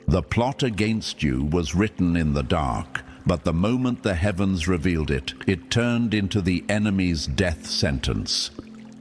The plot against you was written in the dark, but the moment the heavens revealed it, it turned into the enemy's death sentence.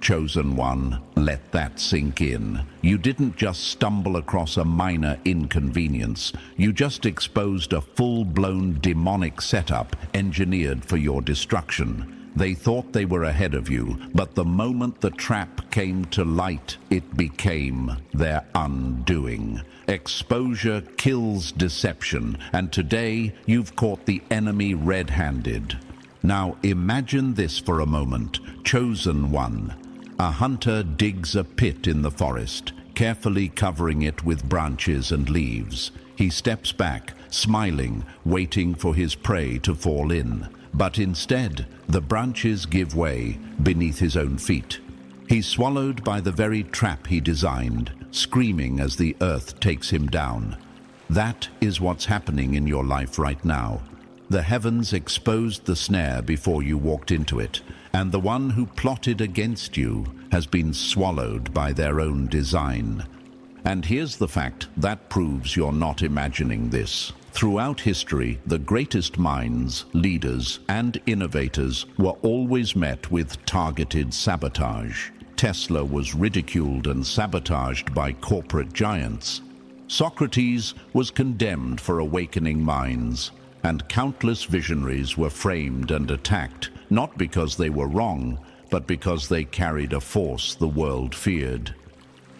Chosen one, let that sink in. You didn't just stumble across a minor inconvenience. You just exposed a full-blown demonic setup engineered for your destruction. They thought they were ahead of you, but the moment the trap came to light, it became their undoing. Exposure kills deception, and today you've caught the enemy red-handed. Now imagine this for a moment. Chosen one. A hunter digs a pit in the forest, carefully covering it with branches and leaves. He steps back, smiling, waiting for his prey to fall in. But instead, the branches give way beneath his own feet. He's swallowed by the very trap he designed, screaming as the earth takes him down. That is what's happening in your life right now. The heavens exposed the snare before you walked into it, and the one who plotted against you has been swallowed by their own design. And here's the fact that proves you're not imagining this. Throughout history, the greatest minds, leaders, and innovators were always met with targeted sabotage. Tesla was ridiculed and sabotaged by corporate giants. Socrates was condemned for awakening minds, and countless visionaries were framed and attacked, not because they were wrong, but because they carried a force the world feared.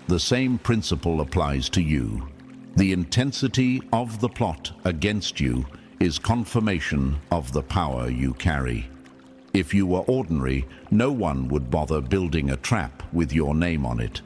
The same principle applies to you. The intensity of the plot against you is confirmation of the power you carry. If you were ordinary, no one would bother building a trap with your name on it.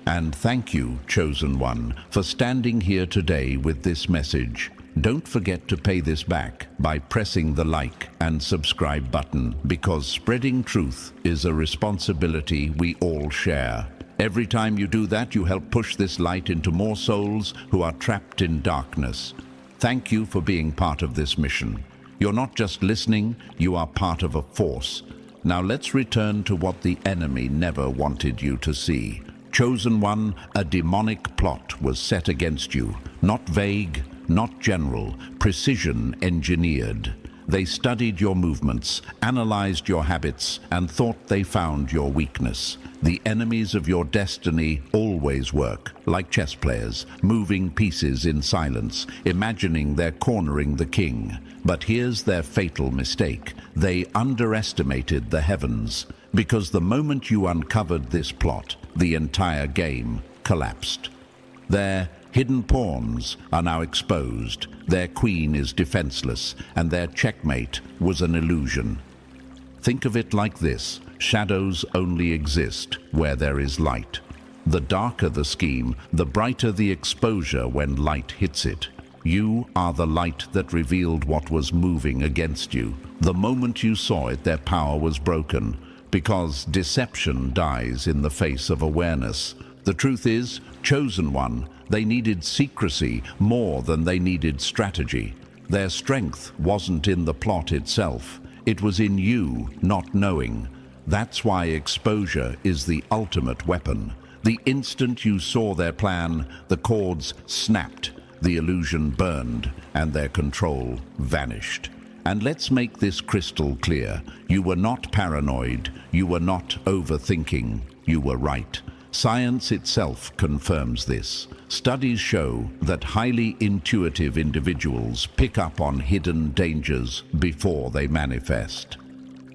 And thank you, Chosen One, for standing here today with this message. Don't forget to pay this back by pressing the like and subscribe button, because spreading truth is a responsibility we all share. Every time you do that, you help push this light into more souls who are trapped in darkness. Thank you for being part of this mission. You're not just listening, you are part of a force. Now let's return to what the enemy never wanted you to see. Chosen One, a demonic plot was set against you. Not vague, not general, precision engineered. They studied your movements, analyzed your habits, and thought they found your weakness. The enemies of your destiny always work, like chess players, moving pieces in silence, imagining they're cornering the king. But here's their fatal mistake. They underestimated the heavens, because the moment you uncovered this plot, the entire game collapsed. Their hidden pawns are now exposed, their queen is defenseless, and their checkmate was an illusion. Think of it like this: shadows only exist where there is light. The darker the scheme, the brighter the exposure when light hits it. You are the light that revealed what was moving against you. The moment you saw it, their power was broken, because deception dies in the face of awareness. The truth is, Chosen One, they needed secrecy more than they needed strategy. Their strength wasn't in the plot itself. It was in you not knowing. That's why exposure is the ultimate weapon. The instant you saw their plan, the cords snapped, the illusion burned, and their control vanished. And let's make this crystal clear. You were not paranoid. You were not overthinking. You were right. Science itself confirms this. Studies show that highly intuitive individuals pick up on hidden dangers before they manifest.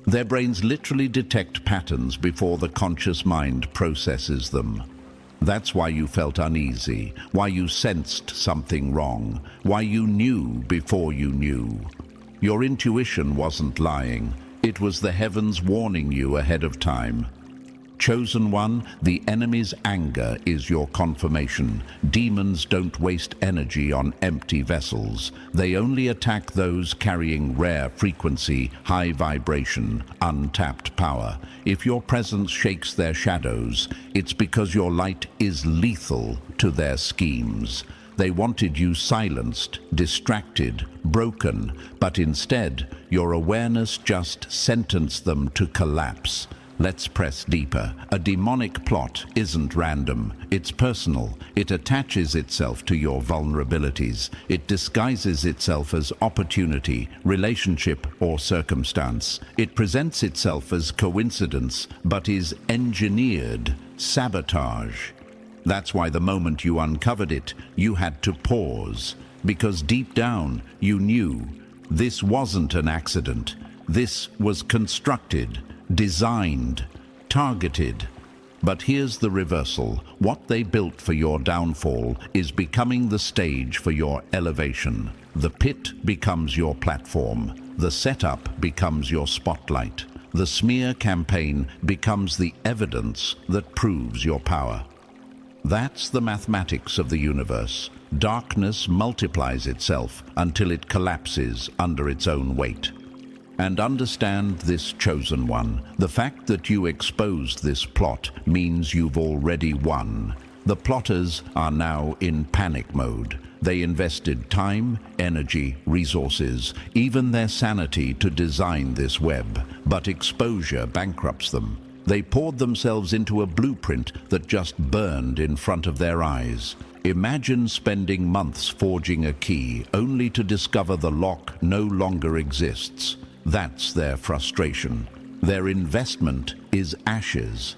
Their brains literally detect patterns before the conscious mind processes them. That's why you felt uneasy, why you sensed something wrong, why you knew before you knew. Your intuition wasn't lying. It was the heavens warning you ahead of time. Chosen One, the enemy's anger is your confirmation. Demons don't waste energy on empty vessels. They only attack those carrying rare frequency, high vibration, untapped power. If your presence shakes their shadows, it's because your light is lethal to their schemes. They wanted you silenced, distracted, broken, but instead, your awareness just sentenced them to collapse. Let's press deeper. A demonic plot isn't random. It's personal. It attaches itself to your vulnerabilities. It disguises itself as opportunity, relationship, or circumstance. It presents itself as coincidence, but is engineered sabotage. That's why the moment you uncovered it, you had to pause. Because deep down, you knew this wasn't an accident. This was constructed, designed, targeted. But here's the reversal. What they built for your downfall is becoming the stage for your elevation. The pit becomes your platform. The setup becomes your spotlight. The smear campaign becomes the evidence that proves your power. That's the mathematics of the universe. Darkness multiplies itself until it collapses under its own weight. And understand this, chosen one. The fact that you exposed this plot means you've already won. The plotters are now in panic mode. They invested time, energy, resources, even their sanity to design this web. But exposure bankrupts them. They poured themselves into a blueprint that just burned in front of their eyes. Imagine spending months forging a key only to discover the lock no longer exists. That's their frustration. Their investment is ashes.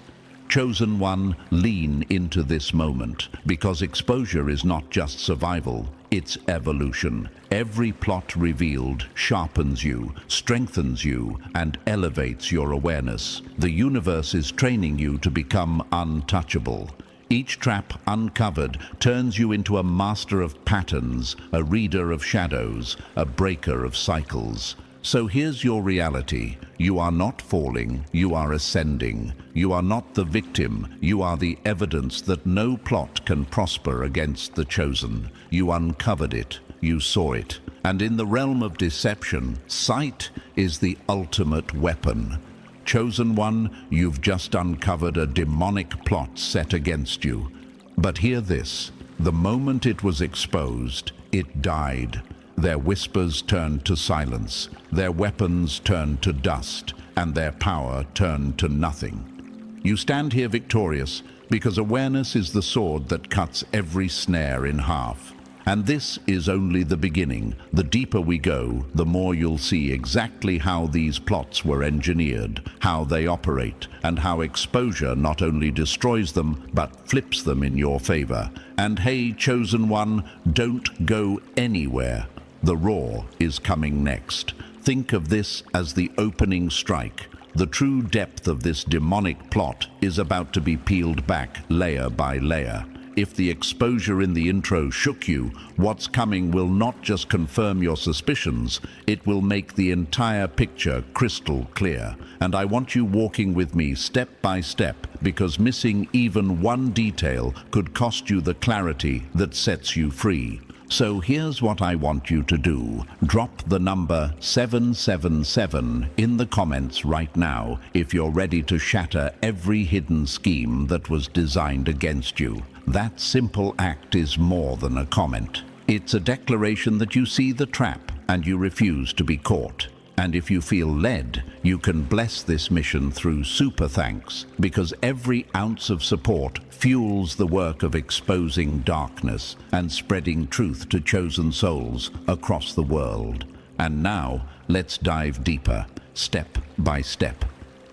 Chosen one, lean into this moment, because exposure is not just survival, it's evolution. Every plot revealed sharpens you, strengthens you, and elevates your awareness. The universe is training you to become untouchable. Each trap uncovered turns you into a master of patterns, a reader of shadows, a breaker of cycles. So here's your reality. You are not falling, you are ascending. You are not the victim, you are the evidence that no plot can prosper against the chosen. You uncovered it, you saw it. And in the realm of deception, sight is the ultimate weapon. Chosen one, you've just uncovered a demonic plot set against you. But hear this, the moment it was exposed, it died. Their whispers turned to silence, their weapons turned to dust, and their power turned to nothing. You stand here victorious because awareness is the sword that cuts every snare in half. And this is only the beginning. The deeper we go, the more you'll see exactly how these plots were engineered, how they operate, and how exposure not only destroys them, but flips them in your favor. And hey, chosen one, don't go anywhere. The roar is coming next. Think of this as the opening strike. The true depth of this demonic plot is about to be peeled back layer by layer. If the exposure in the intro shook you, what's coming will not just confirm your suspicions, it will make the entire picture crystal clear. And I want you walking with me step by step, because missing even one detail could cost you the clarity that sets you free. So here's what I want you to do. Drop the number 777 in the comments right now if you're ready to shatter every hidden scheme that was designed against you. That simple act is more than a comment. It's a declaration that you see the trap and you refuse to be caught. And if you feel led, you can bless this mission through super thanks, because every ounce of support fuels the work of exposing darkness and spreading truth to chosen souls across the world. And now, let's dive deeper, step by step.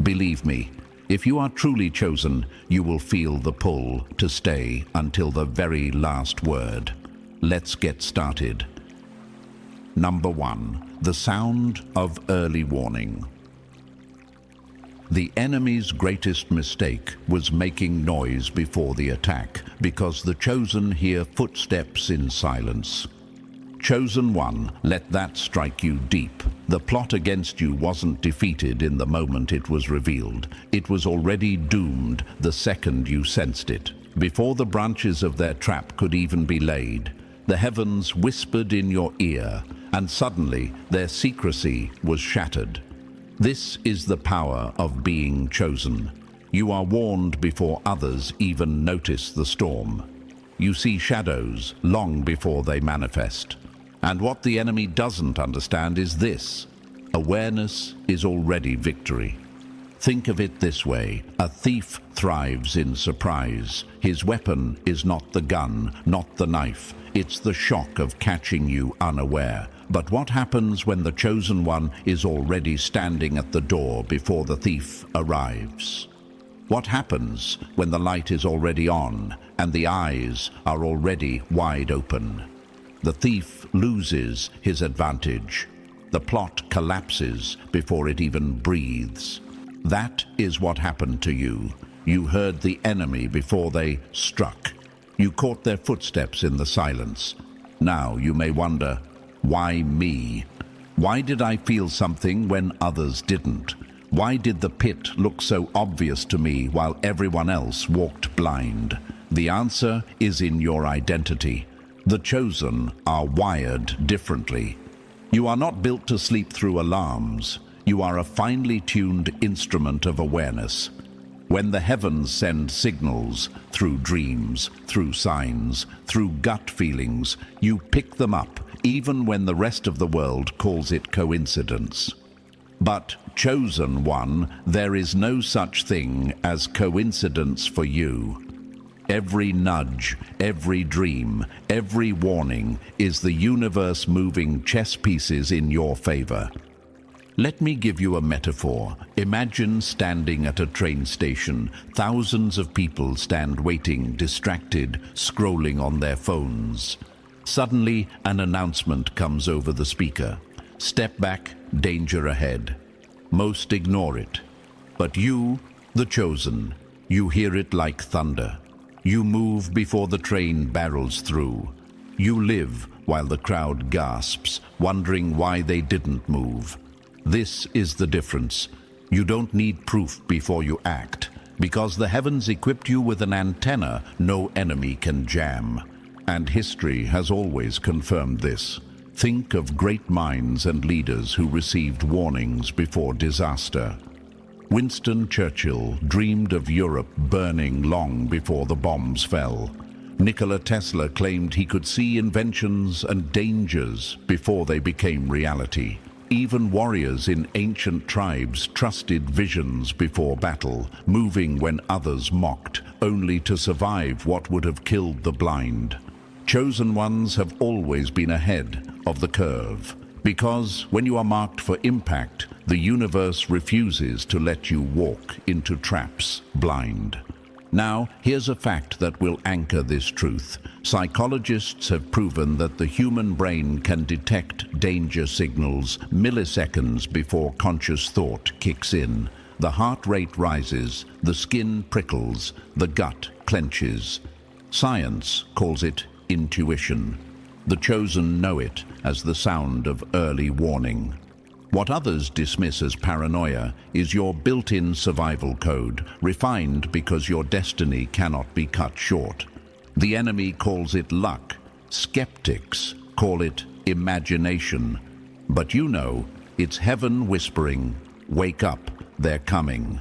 Believe me, if you are truly chosen, you will feel the pull to stay until the very last word. Let's get started. Number 1. The sound of early warning. The enemy's greatest mistake was making noise before the attack, because the chosen hear footsteps in silence. Chosen one, let that strike you deep. The plot against you wasn't defeated in the moment it was revealed. It was already doomed the second you sensed it. Before the branches of their trap could even be laid, the heavens whispered in your ear, and suddenly their secrecy was shattered. This is the power of being chosen. You are warned before others even notice the storm. You see shadows long before they manifest. And what the enemy doesn't understand is this: awareness is already victory. Think of it this way. A thief thrives in surprise. His weapon is not the gun, not the knife. It's the shock of catching you unaware. But what happens when the chosen one is already standing at the door before the thief arrives? What happens when the light is already on and the eyes are already wide open? The thief loses his advantage. The plot collapses before it even breathes. That is what happened to you. You heard the enemy before they struck. You caught their footsteps in the silence. Now you may wonder, why me? Why did I feel something when others didn't? Why did the pit look so obvious to me while everyone else walked blind? The answer is in your identity. The chosen are wired differently. You are not built to sleep through alarms. You are a finely tuned instrument of awareness. When the heavens send signals, through dreams, through signs, through gut feelings, you pick them up, even when the rest of the world calls it coincidence. But, chosen one, there is no such thing as coincidence for you. Every nudge, every dream, every warning is the universe moving chess pieces in your favor. Let me give you a metaphor. Imagine standing at a train station. Thousands of people stand waiting, distracted, scrolling on their phones. Suddenly, an announcement comes over the speaker. Step back, danger ahead. Most ignore it. But you, the chosen, you hear it like thunder. You move before the train barrels through. You live while the crowd gasps, wondering why they didn't move. This is the difference. You don't need proof before you act, because the heavens equipped you with an antenna no enemy can jam. And history has always confirmed this. Think of great minds and leaders who received warnings before disaster. Winston Churchill dreamed of Europe burning long before the bombs fell. Nikola Tesla claimed he could see inventions and dangers before they became reality. Even warriors in ancient tribes trusted visions before battle, moving when others mocked, only to survive what would have killed the blind. Chosen ones have always been ahead of the curve, because when you are marked for impact, the universe refuses to let you walk into traps blind. Now, here's a fact that will anchor this truth. Psychologists have proven that the human brain can detect danger signals milliseconds before conscious thought kicks in. The heart rate rises, the skin prickles, the gut clenches. Science calls it intuition. The chosen know it as the sound of early warning. What others dismiss as paranoia is your built-in survival code, refined because your destiny cannot be cut short. The enemy calls it luck. Skeptics call it imagination. But you know, it's heaven whispering, "Wake up, they're coming."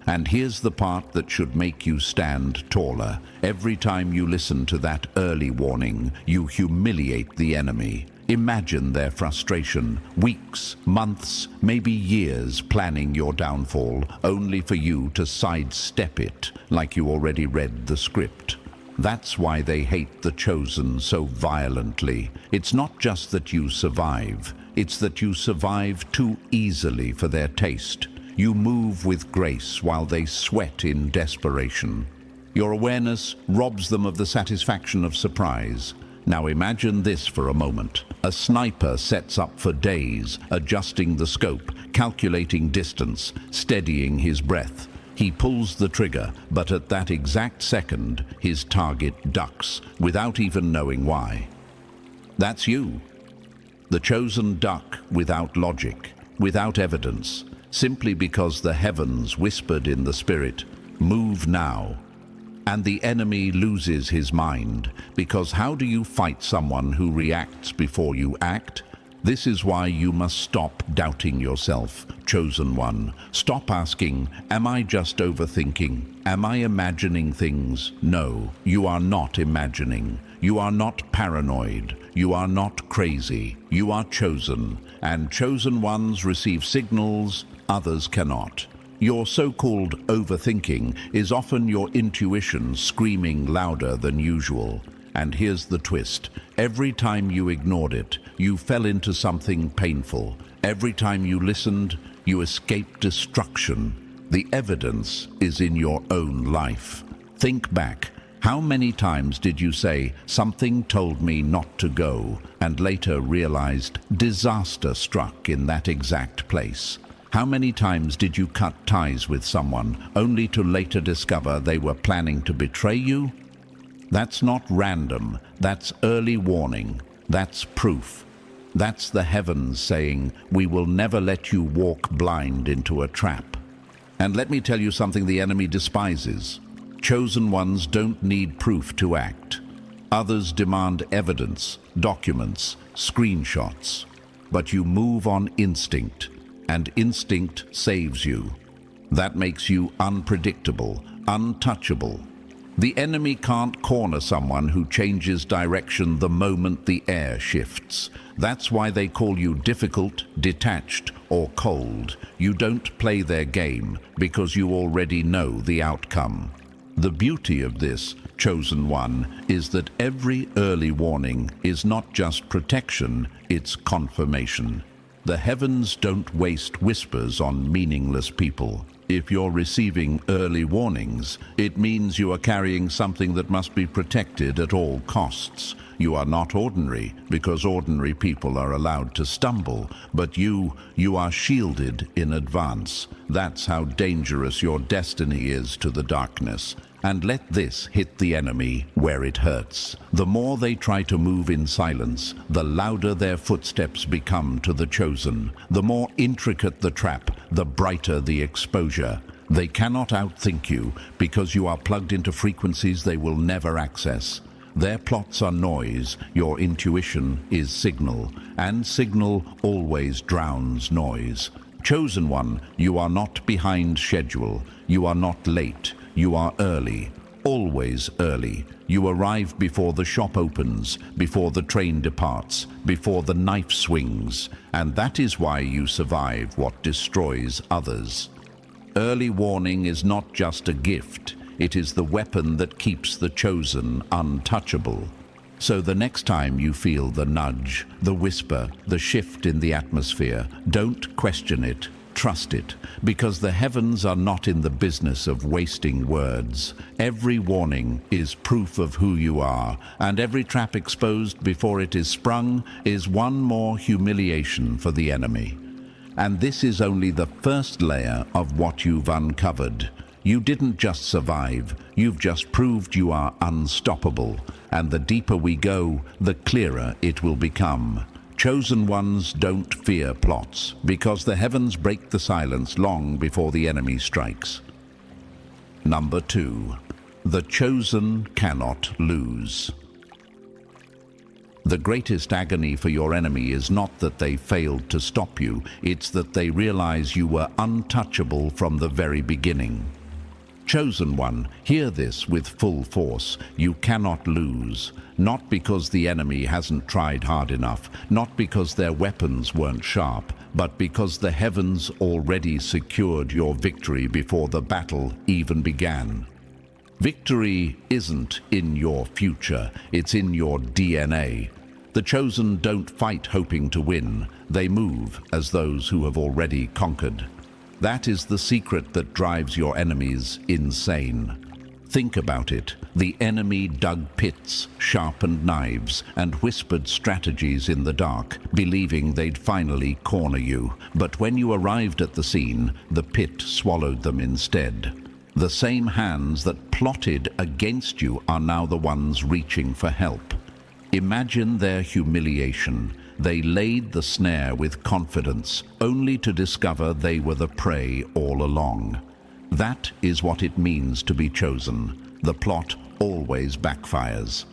And here's the part that should make you stand taller. Every time you listen to that early warning, you humiliate the enemy. Imagine their frustration, weeks, months, maybe years planning your downfall, only for you to sidestep it like you already read the script. That's why they hate the chosen so violently. It's not just that you survive, it's that you survive too easily for their taste. You move with grace while they sweat in desperation. Your awareness robs them of the satisfaction of surprise. Now imagine this for a moment. A sniper sets up for days, adjusting the scope, calculating distance, steadying his breath. He pulls the trigger, but at that exact second, his target ducks, without even knowing why. That's you. The chosen duck without logic, without evidence, simply because the heavens whispered in the spirit, "Move now." And the enemy loses his mind, because how do you fight someone who reacts before you act? This is why you must stop doubting yourself, chosen one. Stop asking, am I just overthinking? Am I imagining things? No, you are not imagining. You are not paranoid. You are not crazy. You are chosen, and chosen ones receive signals others cannot. Your so-called overthinking is often your intuition screaming louder than usual. And here's the twist. Every time you ignored it, you fell into something painful. Every time you listened, you escaped destruction. The evidence is in your own life. Think back. How many times did you say, "Something told me not to go," and later realized disaster struck in that exact place? How many times did you cut ties with someone, only to later discover they were planning to betray you? That's not random. That's early warning. That's proof. That's the heavens saying, "We will never let you walk blind into a trap." And let me tell you something the enemy despises. Chosen ones don't need proof to act. Others demand evidence, documents, screenshots. But you move on instinct, and instinct saves you. That makes you unpredictable, untouchable. The enemy can't corner someone who changes direction the moment the air shifts. That's why they call you difficult, detached, or cold. You don't play their game because you already know the outcome. The beauty of this, chosen one, is that every early warning is not just protection, it's confirmation. The heavens don't waste whispers on meaningless people. If you're receiving early warnings, it means you are carrying something that must be protected at all costs. You are not ordinary, because ordinary people are allowed to stumble, but you are shielded in advance. That's how dangerous your destiny is to the darkness. And let this hit the enemy where it hurts. The more they try to move in silence, the louder their footsteps become to the chosen. The more intricate the trap, the brighter the exposure. They cannot outthink you because you are plugged into frequencies they will never access. Their plots are noise, your intuition is signal, and signal always drowns noise. Chosen one, you are not behind schedule, you are not late, you are early, always early. You arrive before the shop opens, before the train departs, before the knife swings, and that is why you survive what destroys others. Early warning is not just a gift, it is the weapon that keeps the chosen untouchable. So the next time you feel the nudge, the whisper, the shift in the atmosphere, don't question it, trust it, because the heavens are not in the business of wasting words. Every warning is proof of who you are, and every trap exposed before it is sprung is one more humiliation for the enemy. And this is only the first layer of what you've uncovered. You didn't just survive, you've just proved you are unstoppable. And the deeper we go, the clearer it will become. Chosen ones don't fear plots, because the heavens break the silence long before the enemy strikes. Number 2. The chosen cannot lose. The greatest agony for your enemy is not that they failed to stop you, it's that they realize you were untouchable from the very beginning. Chosen one, hear this with full force. You cannot lose. Not because the enemy hasn't tried hard enough, not because their weapons weren't sharp, but because the heavens already secured your victory before the battle even began. Victory isn't in your future, it's in your DNA. The chosen don't fight hoping to win, they move as those who have already conquered. That is the secret that drives your enemies insane. Think about it. The enemy dug pits, sharpened knives, and whispered strategies in the dark, believing they'd finally corner you. But when you arrived at the scene, the pit swallowed them instead. The same hands that plotted against you are now the ones reaching for help. Imagine their humiliation. They laid the snare with confidence, only to discover they were the prey all along. That is what it means to be chosen. The plot always backfires.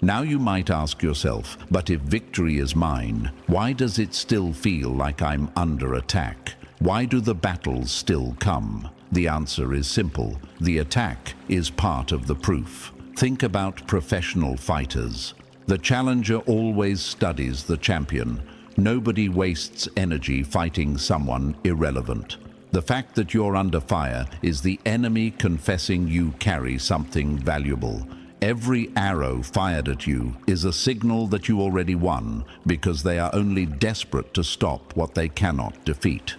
Now you might ask yourself, but if victory is mine, why does it still feel like I'm under attack? Why do the battles still come? The answer is simple. The attack is part of the proof. Think about professional fighters. The challenger always studies the champion. Nobody wastes energy fighting someone irrelevant. The fact that you're under fire is the enemy confessing you carry something valuable. Every arrow fired at you is a signal that you already won, because they are only desperate to stop what they cannot defeat.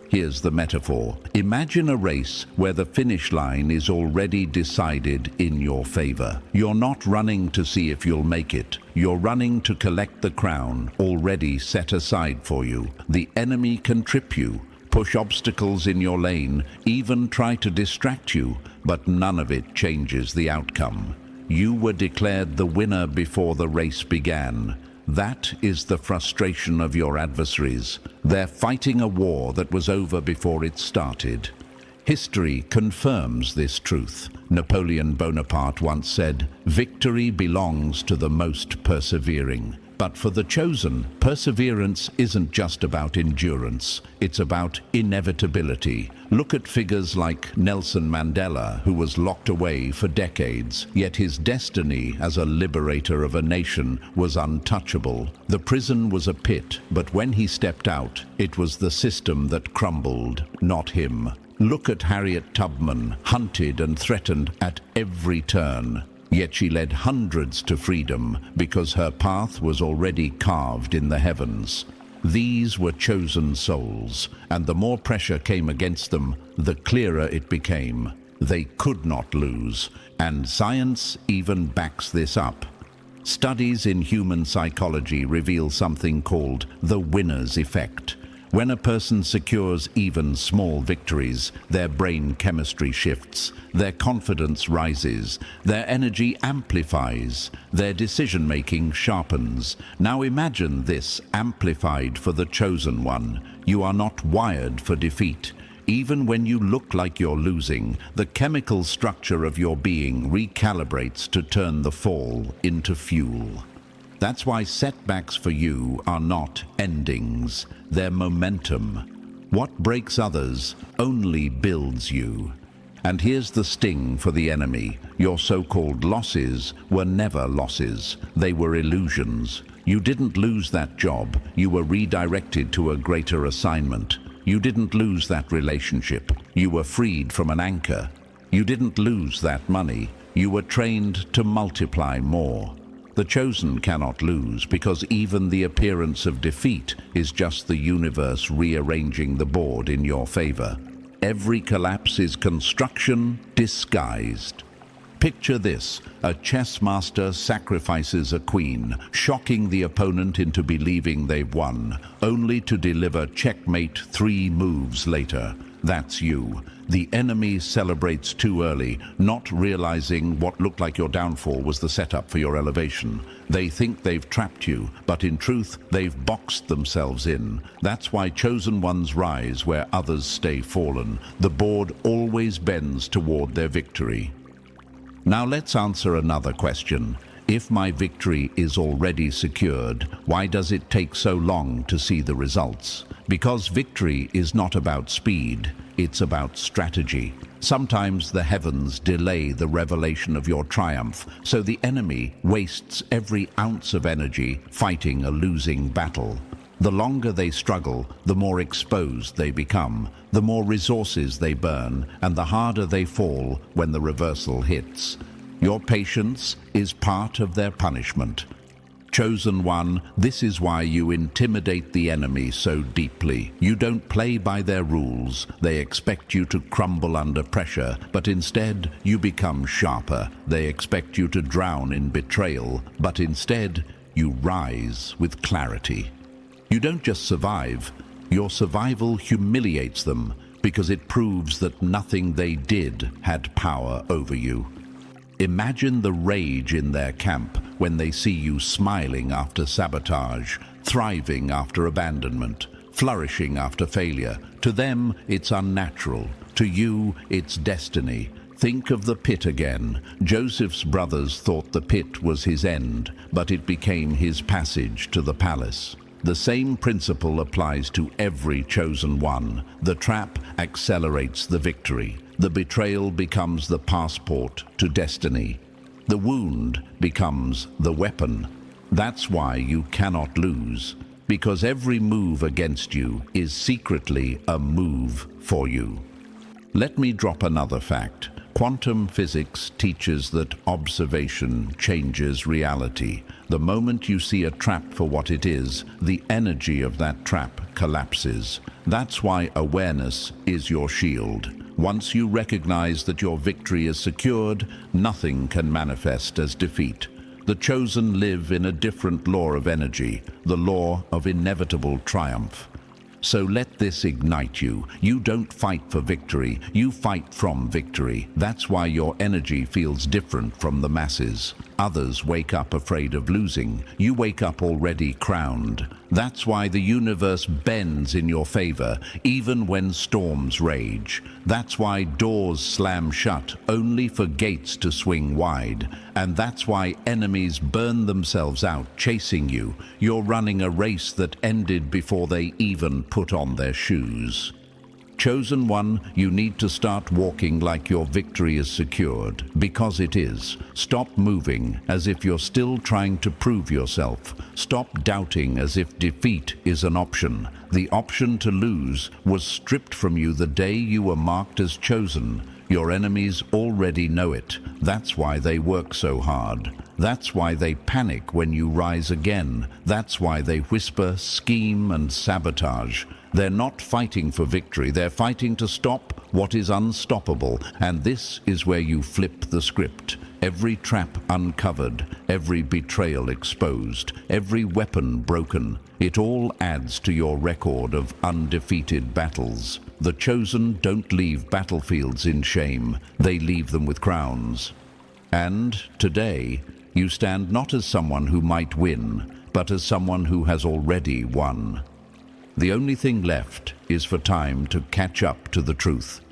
Here's the metaphor. Imagine a race where the finish line is already decided in your favor. You're not running to see if you'll make it. You're running to collect the crown already set aside for you. The enemy can trip you, push obstacles in your lane, even try to distract you, but none of it changes the outcome. You were declared the winner before the race began. That is the frustration of your adversaries. They're fighting a war that was over before it started. History confirms this truth. Napoleon Bonaparte once said, "Victory belongs to the most persevering." But for the chosen, perseverance isn't just about endurance, it's about inevitability. Look at figures like Nelson Mandela, who was locked away for decades, yet his destiny as a liberator of a nation was untouchable. The prison was a pit, but when he stepped out, it was the system that crumbled, not him. Look at Harriet Tubman, hunted and threatened at every turn. Yet she led hundreds to freedom because her path was already carved in the heavens. These were chosen souls, and the more pressure came against them, the clearer it became. They could not lose, and science even backs this up. Studies in human psychology reveal something called the winner's effect. When a person secures even small victories, their brain chemistry shifts, their confidence rises, their energy amplifies, their decision-making sharpens. Now imagine this amplified for the chosen one. You are not wired for defeat. Even when you look like you're losing, the chemical structure of your being recalibrates to turn the fall into fuel. That's why setbacks for you are not endings, they're momentum. What breaks others only builds you. And here's the sting for the enemy. Your so-called losses were never losses, they were illusions. You didn't lose that job, you were redirected to a greater assignment. You didn't lose that relationship, you were freed from an anchor. You didn't lose that money, you were trained to multiply more. The chosen cannot lose because even the appearance of defeat is just the universe rearranging the board in your favor. Every collapse is construction disguised. Picture this: a chess master sacrifices a queen, shocking the opponent into believing they've won, only to deliver checkmate 3 moves later. That's you. The enemy celebrates too early, not realizing what looked like your downfall was the setup for your elevation. They think they've trapped you, but in truth, they've boxed themselves in. That's why chosen ones rise where others stay fallen. The board always bends toward their victory. Now let's answer another question. If my victory is already secured, why does it take so long to see the results? Because victory is not about speed, it's about strategy. Sometimes the heavens delay the revelation of your triumph, so the enemy wastes every ounce of energy fighting a losing battle. The longer they struggle, the more exposed they become, the more resources they burn, and the harder they fall when the reversal hits. Your patience is part of their punishment. Chosen one, this is why you intimidate the enemy so deeply. You don't play by their rules. They expect you to crumble under pressure, but instead you become sharper. They expect you to drown in betrayal, but instead you rise with clarity. You don't just survive. Your survival humiliates them because it proves that nothing they did had power over you. Imagine the rage in their camp when they see you smiling after sabotage, thriving after abandonment, flourishing after failure. To them, it's unnatural. To you, it's destiny. Think of the pit again. Joseph's brothers thought the pit was his end, but it became his passage to the palace. The same principle applies to every chosen one. The trap accelerates the victory. The betrayal becomes the passport to destiny. The wound becomes the weapon. That's why you cannot lose. because every move against you is secretly a move for you. Let me drop another fact. Quantum physics teaches that observation changes reality. The moment you see a trap for what it is, the energy of that trap collapses. That's why awareness is your shield. Once you recognize that your victory is secured, nothing can manifest as defeat. The chosen live in a different law of energy, the law of inevitable triumph. So let this ignite you. You don't fight for victory, you fight from victory. That's why your energy feels different from the masses. Others wake up afraid of losing. You wake up already crowned. That's why the universe bends in your favor, even when storms rage. That's why doors slam shut, only for gates to swing wide. And that's why enemies burn themselves out chasing you. You're running a race that ended before they even put on their shoes. Chosen one, you need to start walking like your victory is secured, because it is. Stop moving as if you're still trying to prove yourself. Stop doubting as if defeat is an option. The option to lose was stripped from you the day you were marked as chosen. Your enemies already know it. That's why they work so hard. That's why they panic when you rise again. That's why they whisper, scheme, and sabotage. They're not fighting for victory, they're fighting to stop what is unstoppable. And this is where you flip the script. Every trap uncovered, every betrayal exposed, every weapon broken, it all adds to your record of undefeated battles. The chosen don't leave battlefields in shame, they leave them with crowns. And today, you stand not as someone who might win, but as someone who has already won. The only thing left is for time to catch up to the truth.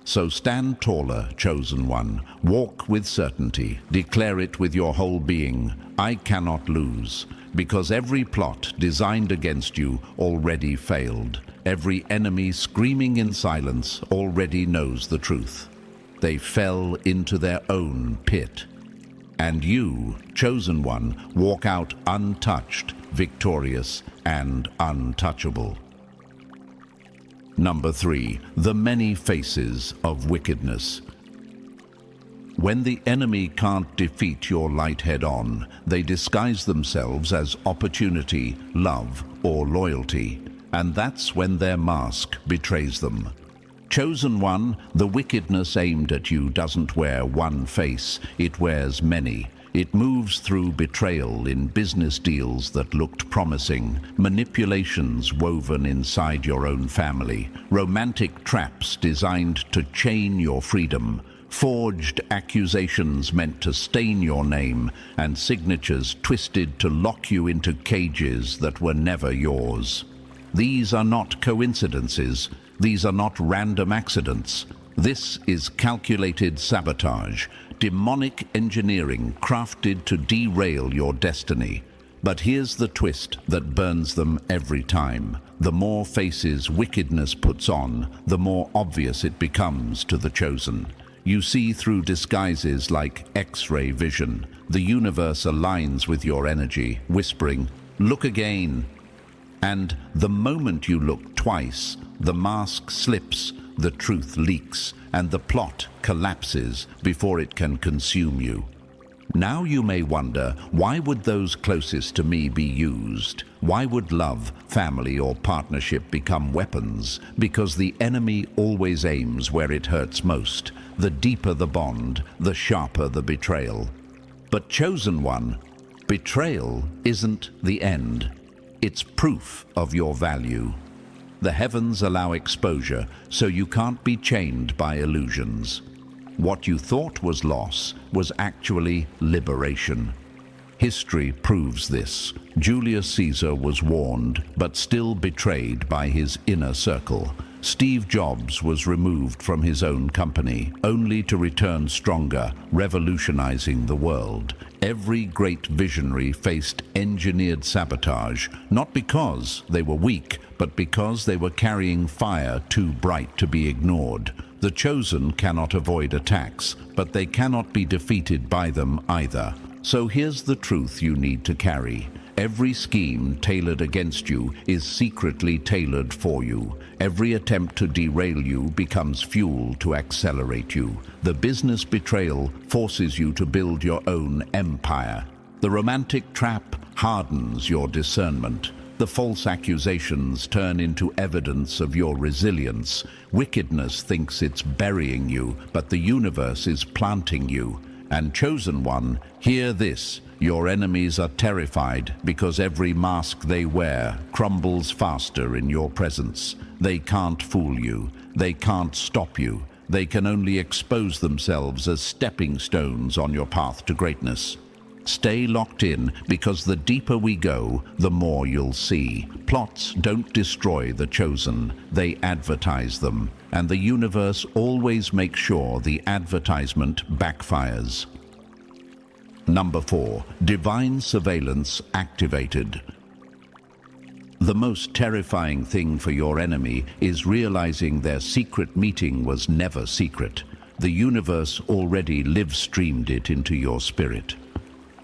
So stand taller, chosen one. Walk with certainty. Declare it with your whole being. I cannot lose, because every plot designed against you already failed. Every enemy screaming in silence already knows the truth. They fell into their own pit. And you, chosen one, walk out untouched, victorious, and untouchable. Number 3, the many faces of wickedness. When the enemy can't defeat your light head-on, they disguise themselves as opportunity, love, or loyalty, and that's when their mask betrays them. Chosen one, the wickedness aimed at you doesn't wear one face, it wears many. It moves through betrayal in business deals that looked promising, manipulations woven inside your own family, romantic traps designed to chain your freedom, forged accusations meant to stain your name, and signatures twisted to lock you into cages that were never yours. These are not coincidences. These are not random accidents. This is calculated sabotage, demonic engineering crafted to derail your destiny. But here's the twist that burns them every time. The more faces wickedness puts on, the more obvious it becomes to the chosen. You see through disguises like X-ray vision. The universe aligns with your energy, whispering, "Look again." And the moment you look twice, the mask slips, the truth leaks, and the plot collapses before it can consume you. Now you may wonder, why would those closest to me be used? Why would love, family, or partnership become weapons? Because the enemy always aims where it hurts most. The deeper the bond, the sharper the betrayal. But chosen one, betrayal isn't the end. It's proof of your value. The heavens allow exposure, so you can't be chained by illusions. What you thought was loss was actually liberation. History proves this. Julius Caesar was warned, but still betrayed by his inner circle. Steve Jobs was removed from his own company, only to return stronger, revolutionizing the world. Every great visionary faced engineered sabotage, not because they were weak, but because they were carrying fire too bright to be ignored. The chosen cannot avoid attacks, but they cannot be defeated by them either. So here's the truth you need to carry. Every scheme tailored against you is secretly tailored for you. Every attempt to derail you becomes fuel to accelerate you. The business betrayal forces you to build your own empire. The romantic trap hardens your discernment. The false accusations turn into evidence of your resilience. Wickedness thinks it's burying you, but the universe is planting you. And chosen one, hear this. Your enemies are terrified because every mask they wear crumbles faster in your presence. They can't fool you. They can't stop you. They can only expose themselves as stepping stones on your path to greatness. Stay locked in, because the deeper we go, the more you'll see. Plots don't destroy the chosen, they advertise them. And the universe always makes sure the advertisement backfires. Number 4. Divine surveillance activated. The most terrifying thing for your enemy is realizing their secret meeting was never secret. The universe already live-streamed it into your spirit.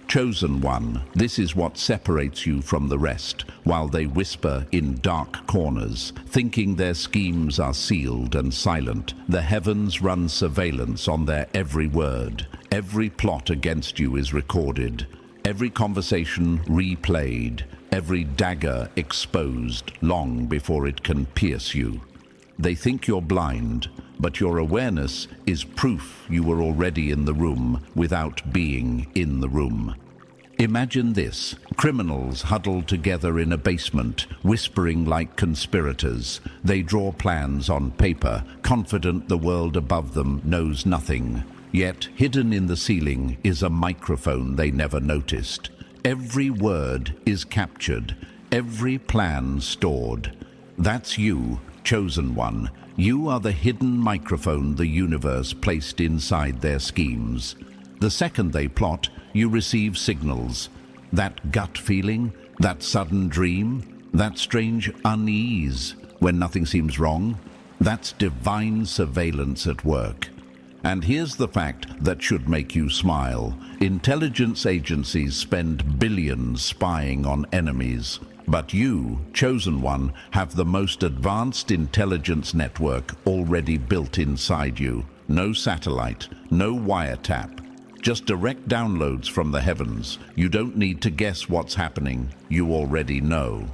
Chosen one, this is what separates you from the rest, while they whisper in dark corners, thinking their schemes are sealed and silent. The heavens run surveillance on their every word. Every plot against you is recorded, every conversation replayed, every dagger exposed long before it can pierce you. They think you're blind, but your awareness is proof you were already in the room without being in the room. Imagine this: criminals huddled together in a basement, whispering like conspirators. They draw plans on paper, confident the world above them knows nothing. Yet, hidden in the ceiling is a microphone they never noticed. Every word is captured, every plan stored. That's you, chosen one. You are the hidden microphone the universe placed inside their schemes. The second they plot, you receive signals. That gut feeling, that sudden dream, that strange unease when nothing seems wrong, that's divine surveillance at work. And here's the fact that should make you smile. Intelligence agencies spend billions spying on enemies. But you, chosen one, have the most advanced intelligence network already built inside you. No satellite, no wiretap. Just direct downloads from the heavens. You don't need to guess what's happening. You already know.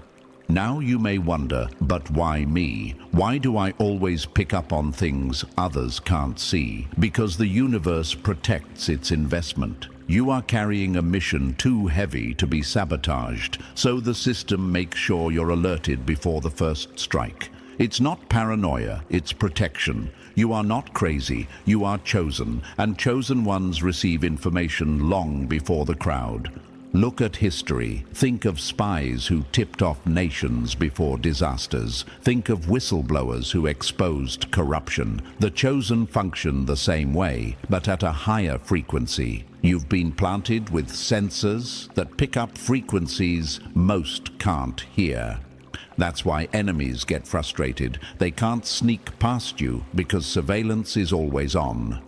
Now you may wonder, but why me? Why do I always pick up on things others can't see? Because the universe protects its investment. You are carrying a mission too heavy to be sabotaged, so the system makes sure you're alerted before the first strike. It's not paranoia, it's protection. You are not crazy, you are chosen, and chosen ones receive information long before the crowd. Look at history. Think of spies who tipped off nations before disasters. Think of whistleblowers who exposed corruption. The chosen function the same way, but at a higher frequency. You've been planted with sensors that pick up frequencies most can't hear. That's why enemies get frustrated. They can't sneak past you because surveillance is always on.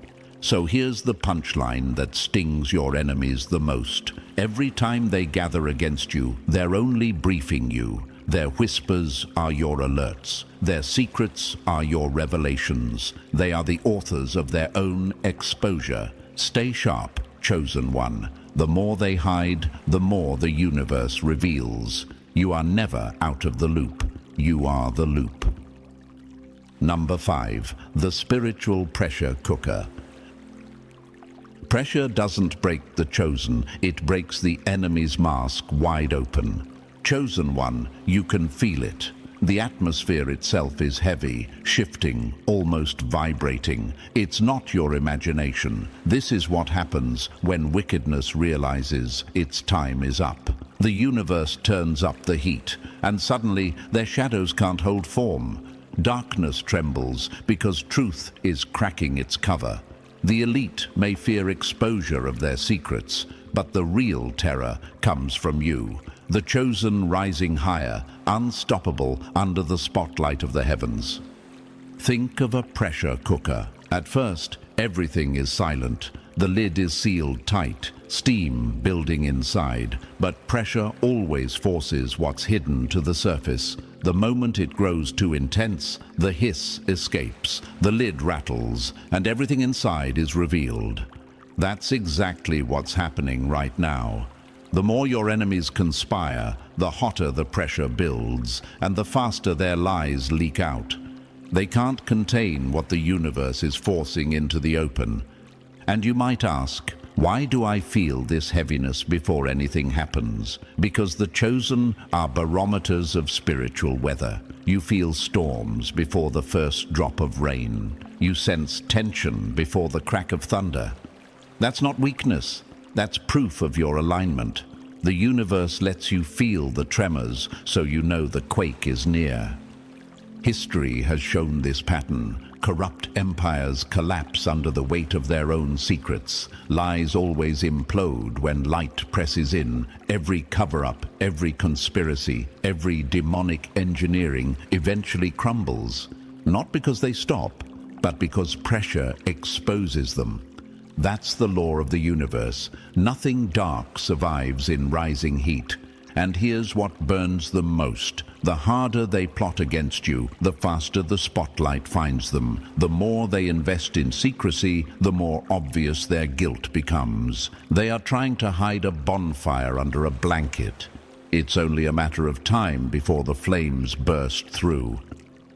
So here's the punchline that stings your enemies the most. Every time they gather against you, they're only briefing you. Their whispers are your alerts. Their secrets are your revelations. They are the authors of their own exposure. Stay sharp, chosen one. The more they hide, the more the universe reveals. You are never out of the loop. You are the loop. Number 5. The spiritual pressure cooker. Pressure doesn't break the chosen, it breaks the enemy's mask wide open. Chosen one, you can feel it. The atmosphere itself is heavy, shifting, almost vibrating. It's not your imagination. This is what happens when wickedness realizes its time is up. The universe turns up the heat, and suddenly their shadows can't hold form. Darkness trembles because truth is cracking its cover. The elite may fear exposure of their secrets, but the real terror comes from you, the chosen rising higher, unstoppable under the spotlight of the heavens. Think of a pressure cooker. At first, everything is silent. The lid is sealed tight. steam building inside, but pressure always forces what's hidden to the surface. The moment it grows too intense, the hiss escapes, the lid rattles, and everything inside is revealed. That's exactly what's happening right now. The more your enemies conspire, the hotter the pressure builds, and the faster their lies leak out. They can't contain what the universe is forcing into the open. And you might ask, why do I feel this heaviness before anything happens? Because the chosen are barometers of spiritual weather. You feel storms before the first drop of rain. You sense tension before the crack of thunder. That's not weakness. That's proof of your alignment. The universe lets you feel the tremors, so you know the quake is near. History has shown this pattern. Corrupt empires collapse under the weight of their own secrets. Lies always implode when light presses in. Every cover-up, every conspiracy, every demonic engineering eventually crumbles. Not because they stop, but because pressure exposes them. That's the law of the universe. Nothing dark survives in rising heat. And here's what burns them most. The harder they plot against you, the faster the spotlight finds them. The more they invest in secrecy, the more obvious their guilt becomes. They are trying to hide a bonfire under a blanket. It's only a matter of time before the flames burst through.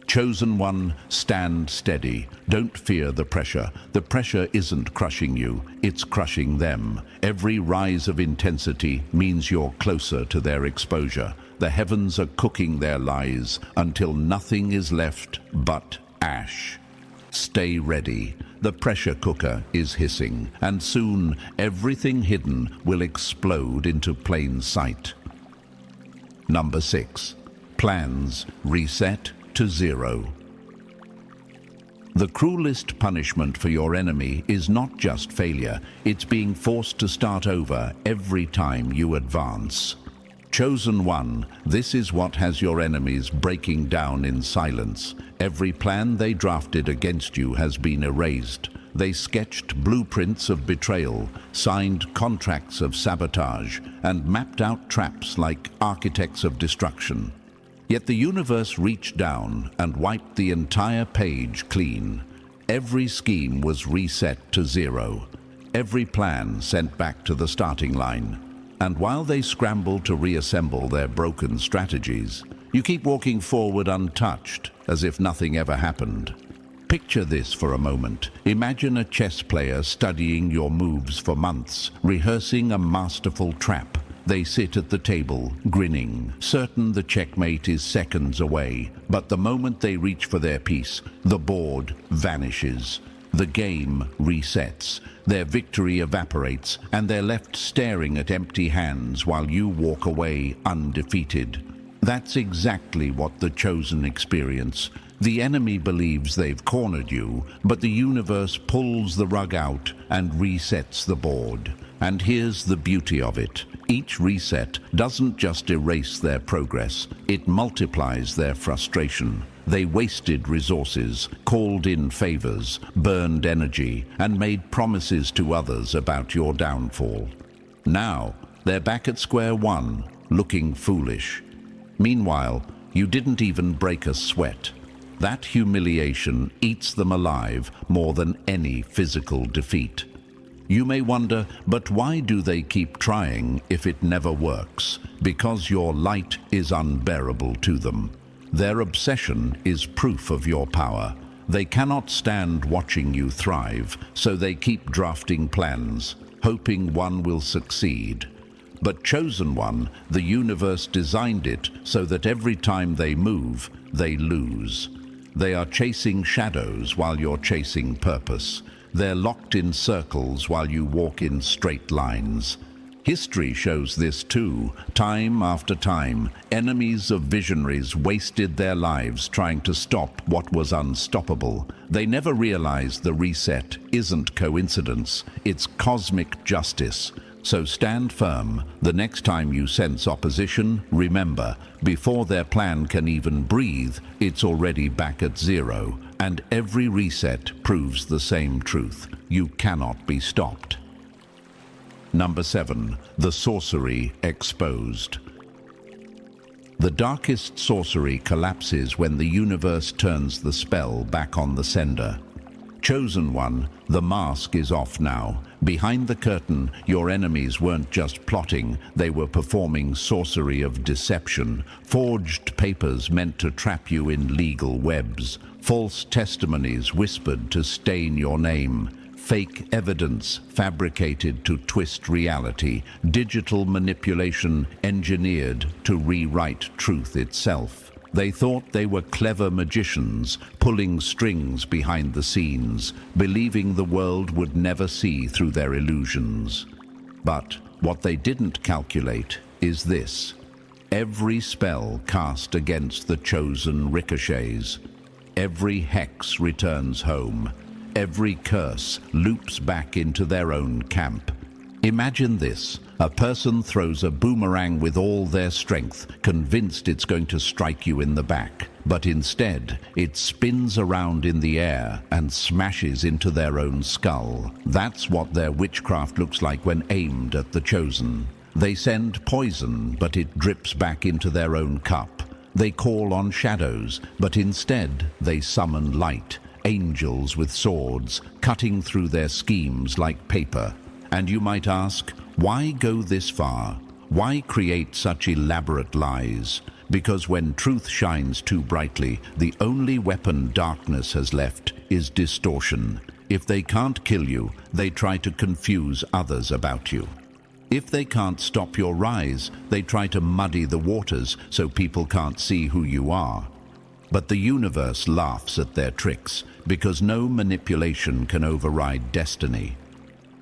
Chosen one, stand steady. Don't fear the pressure. The pressure isn't crushing you, it's crushing them. Every rise of intensity means you're closer to their exposure. The heavens are cooking their lies until nothing is left but ash. Stay ready. The pressure cooker is hissing, and soon everything hidden will explode into plain sight. Number 6. Plans reset to zero. The cruelest punishment for your enemy is not just failure, it's being forced to start over every time you advance. Chosen one, this is what has your enemies breaking down in silence. Every plan they drafted against you has been erased. They sketched blueprints of betrayal, signed contracts of sabotage, and mapped out traps like architects of destruction. Yet the universe reached down and wiped the entire page clean. Every scheme was reset to zero. Every plan sent back to the starting line. And while they scramble to reassemble their broken strategies, you keep walking forward untouched, as if nothing ever happened. Picture this for a moment. Imagine a chess player studying your moves for months, rehearsing a masterful trap. They sit at the table, grinning, certain the checkmate is seconds away. But the moment they reach for their piece, the board vanishes. The game resets. Their victory evaporates, and they're left staring at empty hands while you walk away undefeated. That's exactly what the chosen experience. The enemy believes they've cornered you, but the universe pulls the rug out and resets the board. And here's the beauty of it. Each reset doesn't just erase their progress, it multiplies their frustration. They wasted resources, called in favors, burned energy, and made promises to others about your downfall. Now, they're back at square one, looking foolish. Meanwhile, you didn't even break a sweat. That humiliation eats them alive more than any physical defeat. You may wonder, but why do they keep trying if it never works? Because your light is unbearable to them. Their obsession is proof of your power. They cannot stand watching you thrive, so they keep drafting plans, hoping one will succeed. But chosen one, the universe designed it so that every time they move, they lose. They are chasing shadows while you're chasing purpose. They're locked in circles while you walk in straight lines. History shows this too. Time after time, enemies of visionaries wasted their lives trying to stop what was unstoppable. They never realized the reset isn't coincidence, it's cosmic justice. So stand firm. The next time you sense opposition, remember, before their plan can even breathe, it's already back at zero. And every reset proves the same truth. You cannot be stopped. Number 7. The sorcery exposed. The darkest sorcery collapses when the universe turns the spell back on the sender. Chosen one, the mask is off now. Behind the curtain, your enemies weren't just plotting, they were performing sorcery of deception, forged papers meant to trap you in legal webs, false testimonies whispered to stain your name, fake evidence fabricated to twist reality, digital manipulation engineered to rewrite truth itself. They thought they were clever magicians, pulling strings behind the scenes, believing the world would never see through their illusions. But what they didn't calculate is this. Every spell cast against the chosen ricochets. Every hex returns home. Every curse loops back into their own camp. Imagine this. A person throws a boomerang with all their strength, convinced it's going to strike you in the back. But instead, it spins around in the air and smashes into their own skull. That's what their witchcraft looks like when aimed at the chosen. They send poison, but it drips back into their own cup. They call on shadows, but instead they summon light. Angels with swords, cutting through their schemes like paper. And you might ask, why go this far? Why create such elaborate lies? Because when truth shines too brightly, the only weapon darkness has left is distortion. If they can't kill you, they try to confuse others about you. If they can't stop your rise, they try to muddy the waters so people can't see who you are. But the universe laughs at their tricks, because no manipulation can override destiny.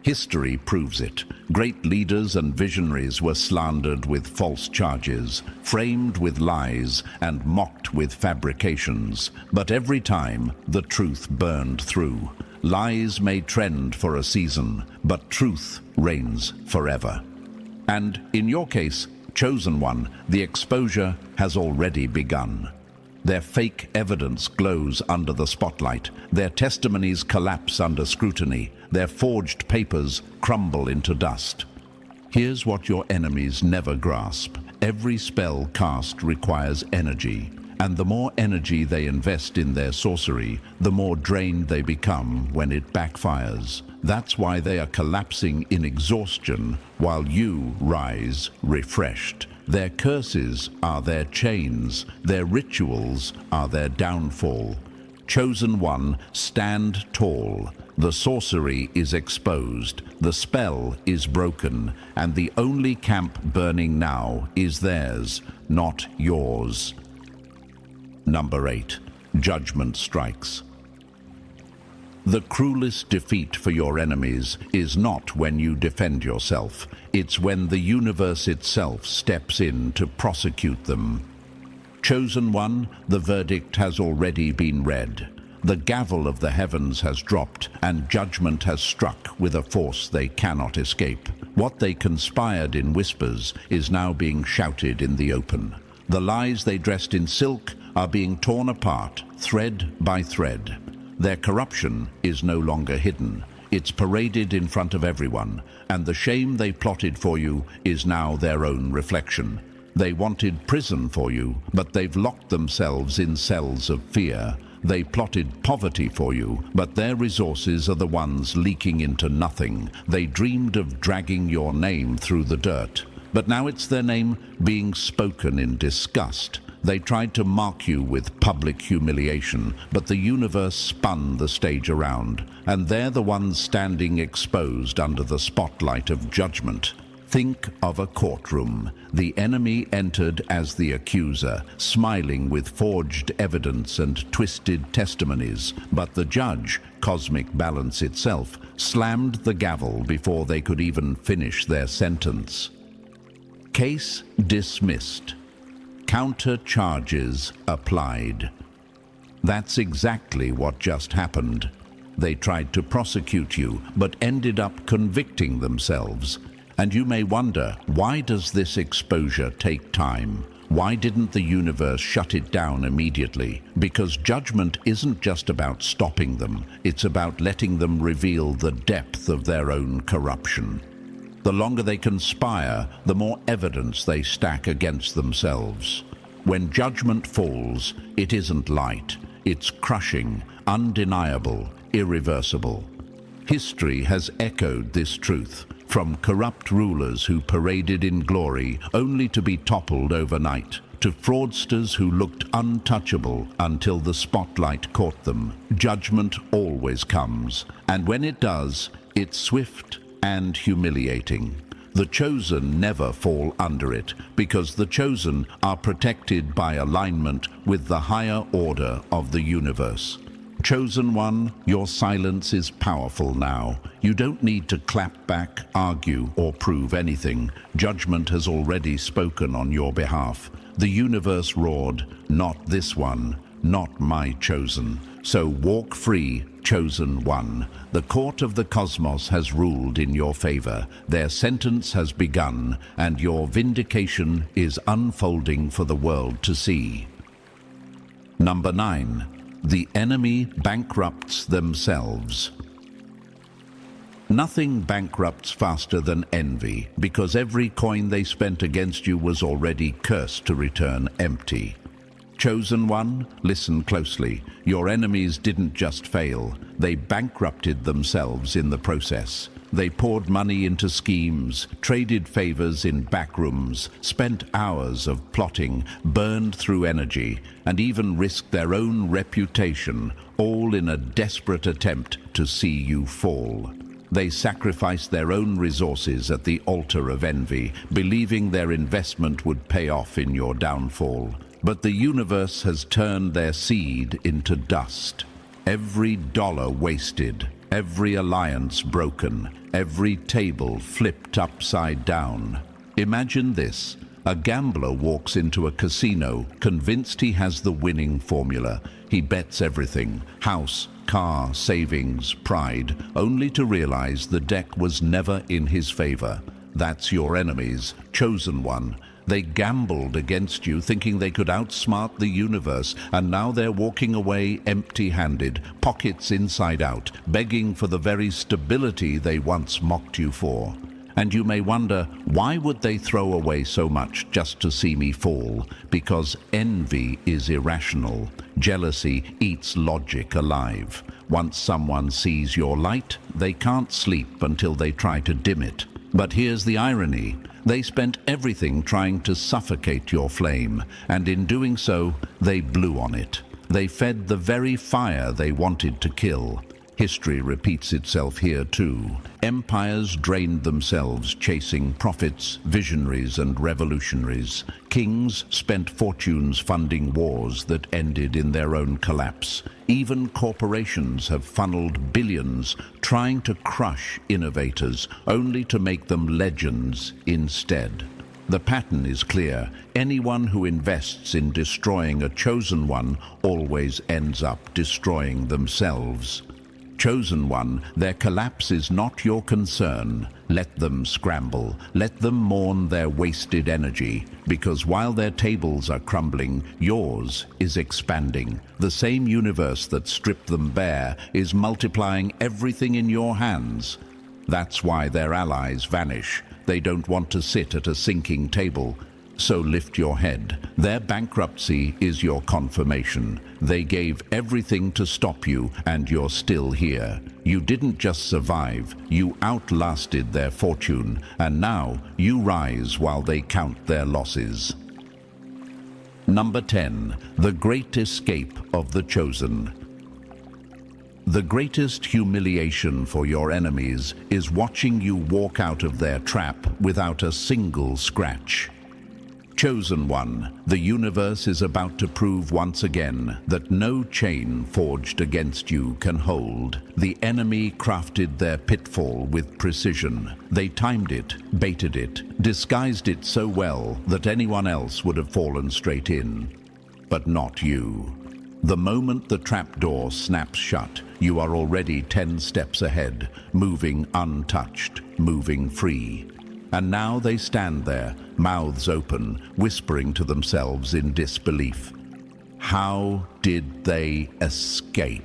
History proves it. Great leaders and visionaries were slandered with false charges, framed with lies, and mocked with fabrications. But every time, the truth burned through. Lies may trend for a season, but truth reigns forever. And in your case, chosen one, the exposure has already begun. Their fake evidence glows under the spotlight. Their testimonies collapse under scrutiny. Their forged papers crumble into dust. Here's what your enemies never grasp. Every spell cast requires energy, and the more energy they invest in their sorcery, the more drained they become when it backfires. That's why they are collapsing in exhaustion while you rise refreshed. Their curses are their chains, their rituals are their downfall. Chosen one, stand tall. The sorcery is exposed, the spell is broken, and the only camp burning now is theirs, not yours. Number 8. Judgment strikes. The cruelest defeat for your enemies is not when you defend yourself. It's when the universe itself steps in to prosecute them. Chosen one, the verdict has already been read. The gavel of the heavens has dropped, and judgment has struck with a force they cannot escape. What they conspired in whispers is now being shouted in the open. The lies they dressed in silk are being torn apart, thread by thread. Their corruption is no longer hidden. It's paraded in front of everyone, and the shame they plotted for you is now their own reflection. They wanted prison for you, but they've locked themselves in cells of fear. They plotted poverty for you, but their resources are the ones leaking into nothing. They dreamed of dragging your name through the dirt, but now it's their name being spoken in disgust. They tried to mark you with public humiliation, but the universe spun the stage around, and they're the ones standing exposed under the spotlight of judgment. Think of a courtroom. The enemy entered as the accuser, smiling with forged evidence and twisted testimonies, but the judge, cosmic balance itself, slammed the gavel before they could even finish their sentence. Case dismissed. Counter charges applied. That's exactly what just happened. They tried to prosecute you, but ended up convicting themselves. And you may wonder, why does this exposure take time? Why didn't the universe shut it down immediately? Because judgment isn't just about stopping them, it's about letting them reveal the depth of their own corruption. The longer they conspire, the more evidence they stack against themselves. When judgment falls, it isn't light. It's crushing, undeniable, irreversible. History has echoed this truth, from corrupt rulers who paraded in glory only to be toppled overnight, to fraudsters who looked untouchable until the spotlight caught them. Judgment always comes, and when it does, it's swift and humiliating. The chosen never fall under it, because the chosen are protected by alignment with the higher order of the universe. Chosen one, your silence is powerful now. You don't need to clap back, argue, or prove anything. Judgment has already spoken on your behalf. The universe roared, "Not this one, not my chosen." So walk free, chosen one. The court of the cosmos has ruled in your favor. Their sentence has begun, and your vindication is unfolding for the world to see. Number 9. The enemy bankrupts themselves. Nothing bankrupts faster than envy, because every coin they spent against you was already cursed to return empty. Chosen one, listen closely. Your enemies didn't just fail, they bankrupted themselves in the process. They poured money into schemes, traded favors in backrooms, spent hours of plotting, burned through energy, and even risked their own reputation, all in a desperate attempt to see you fall. They sacrificed their own resources at the altar of envy, believing their investment would pay off in your downfall. But the universe has turned their seed into dust. Every dollar wasted, every alliance broken, every table flipped upside down. Imagine this. A gambler walks into a casino, convinced he has the winning formula. He bets everything, house, car, savings, pride, only to realize the deck was never in his favor. That's your enemy's chosen one. They gambled against you, thinking they could outsmart the universe, and now they're walking away empty-handed, pockets inside out, begging for the very stability they once mocked you for. And you may wonder, why would they throw away so much just to see me fall? Because envy is irrational. Jealousy eats logic alive. Once someone sees your light, they can't sleep until they try to dim it. But here's the irony. They spent everything trying to suffocate your flame, and in doing so, they blew on it. They fed the very fire they wanted to kill. History repeats itself here too. Empires drained themselves chasing prophets, visionaries, and revolutionaries. Kings spent fortunes funding wars that ended in their own collapse. Even corporations have funneled billions trying to crush innovators, only to make them legends instead. The pattern is clear. Anyone who invests in destroying a chosen one always ends up destroying themselves. Chosen one, their collapse is not your concern. Let them scramble. Let them mourn their wasted energy, because while their tables are crumbling, yours is expanding. The same universe that stripped them bare is multiplying everything in your hands. That's why their allies vanish. They don't want to sit at a sinking table. So lift your head. Their bankruptcy is your confirmation. They gave everything to stop you, and you're still here. You didn't just survive, you outlasted their fortune, and now you rise while they count their losses. Number 10. The Great Escape of the Chosen. The greatest humiliation for your enemies is watching you walk out of their trap without a single scratch. Chosen one, the universe is about to prove once again that no chain forged against you can hold. The enemy crafted their pitfall with precision. They timed it, baited it, disguised it so well that anyone else would have fallen straight in. But not you. The moment the trapdoor snaps shut, you are already 10 steps ahead, moving untouched, moving free. And now they stand there, mouths open, whispering to themselves in disbelief. How did they escape?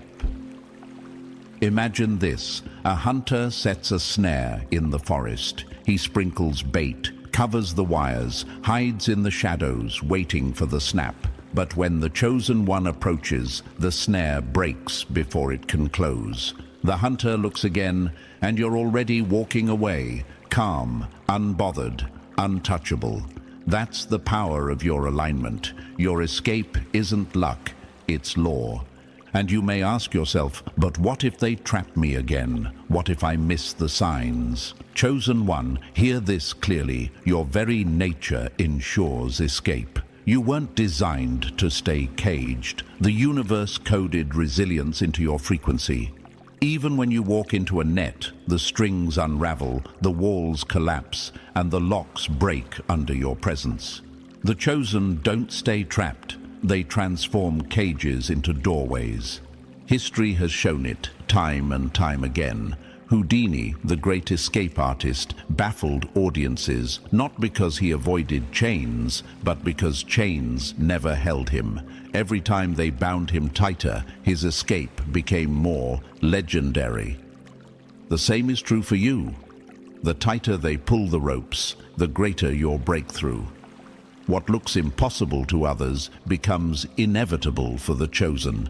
Imagine this. A hunter sets a snare in the forest. He sprinkles bait, covers the wires, hides in the shadows, waiting for the snap. But when the chosen one approaches, the snare breaks before it can close. The hunter looks again, and you're already walking away, calm, unbothered, untouchable. That's the power of your alignment. Your escape isn't luck, it's law. And you may ask yourself, but what if they trap me again? What if I miss the signs? Chosen one, hear this clearly. Your very nature ensures escape. You weren't designed to stay caged. The universe coded resilience into your frequency. Even when you walk into a net, the strings unravel, the walls collapse, and the locks break under your presence. The chosen don't stay trapped. They transform cages into doorways. History has shown it time and time again. Houdini, the great escape artist, baffled audiences not because he avoided chains, but because chains never held him. Every time they bound him tighter, his escape became more legendary. The same is true for you. The tighter they pull the ropes, the greater your breakthrough. What looks impossible to others becomes inevitable for the chosen.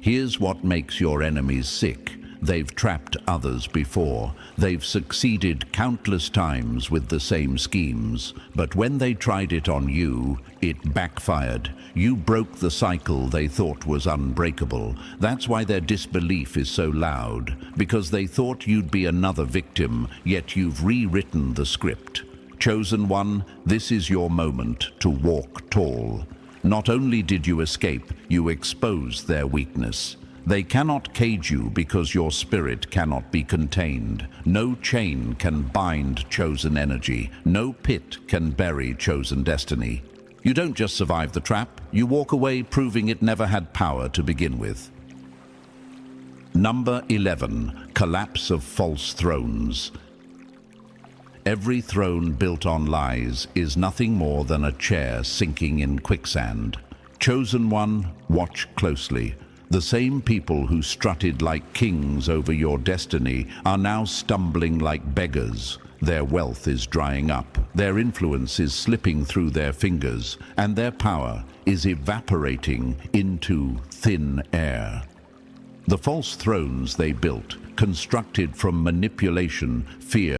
Here's what makes your enemies sick. They've trapped others before. They've succeeded countless times with the same schemes. But when they tried it on you, it backfired. You broke the cycle they thought was unbreakable. That's why their disbelief is so loud, because they thought you'd be another victim, yet you've rewritten the script. Chosen one, this is your moment to walk tall. Not only did you escape, you exposed their weakness. They cannot cage you because your spirit cannot be contained. No chain can bind chosen energy. No pit can bury chosen destiny. You don't just survive the trap, you walk away proving it never had power to begin with. Number 11. Collapse of false thrones. Every throne built on lies is nothing more than a chair sinking in quicksand. Chosen one, watch closely. The same people who strutted like kings over your destiny are now stumbling like beggars. Their wealth is drying up, their influence is slipping through their fingers, and their power is evaporating into thin air. The false thrones they built, constructed from manipulation, fear,